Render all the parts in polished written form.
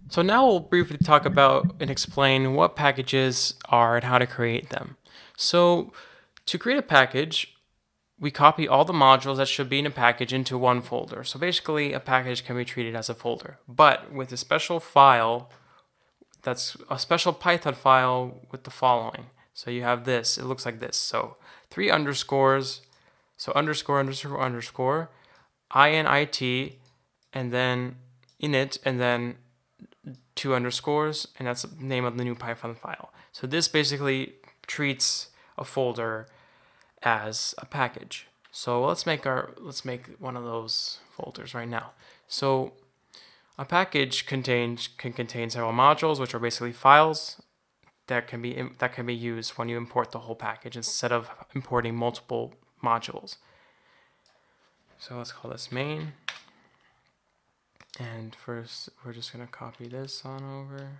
So now we'll briefly talk about and explain what packages are and how to create them. So to create a package, we copy all the modules that should be in a package into one folder. So basically a package can be treated as a folder, but with a special file that's a special Python file with the following. So you have this, it looks like this. So three underscores, so underscore, underscore, underscore, init, and then init, and then two underscores, and that's the name of the new Python file. So this basically treats a folder as a package. So let's make one of those folders right now. So a package can contain several modules, which are basically files that can be used when you import the whole package instead of importing multiple modules. So let's call this main. And first, we're just going to copy this on over.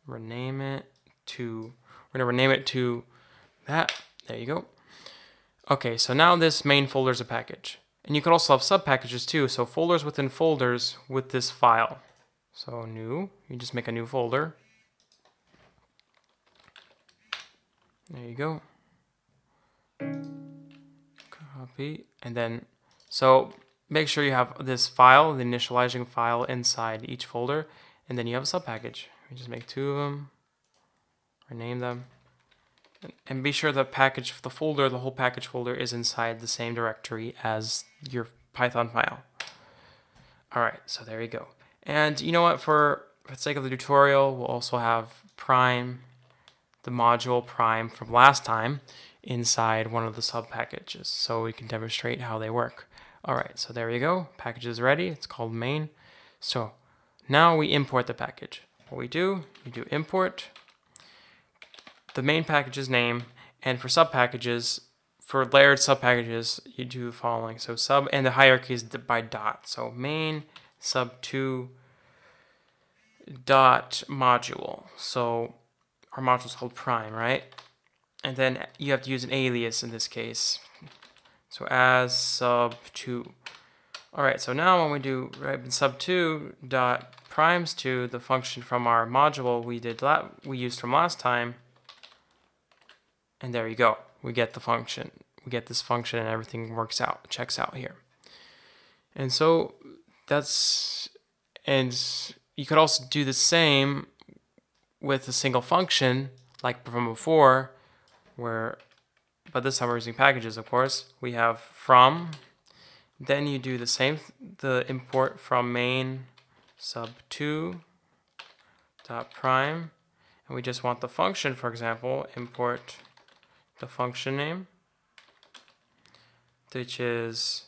Rename it to, we're going to rename it to that. There you go. Okay, so now this main folder is a package. And you can also have sub-packages too, so folders within folders with this file. So new, you just make a new folder. There you go. Copy, and then, so make sure you have this file, the initializing file inside each folder, and then you have a sub-package. We just make two of them, rename them, and be sure the package, the folder, the whole package folder is inside the same directory as your Python file. All right, so there you go. And you know what, for the sake of the tutorial, we'll also have prime, the module prime from last time, inside one of the sub packages so we can demonstrate how they work. All right, so there you go. Package is ready. It's called main. So now we import the package. What we do, you do import the main package's name, and for sub packages, for layered sub packages, you do the following. So sub, and the hierarchy is by dot. So main sub2 dot module. So our module is called prime, right? And then you have to use an alias in this case. So as sub2. All right, so now when we do right sub2 dot primes2, the function from our module we used from last time, and there you go. We get the function. We get this function, and everything works out, checks out here. And so that's, and you could also do the same with a single function like from before, where, but this time we're using packages, of course. We have from, then you do the same, the import from main sub2 dot prime, and we just want the function, for example, import the function name, which is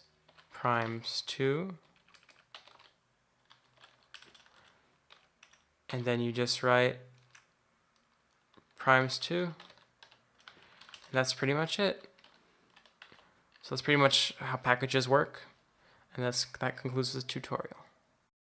primes2, and then you just write primes2, and that's pretty much it. So that's pretty much how packages work, and that concludes this tutorial.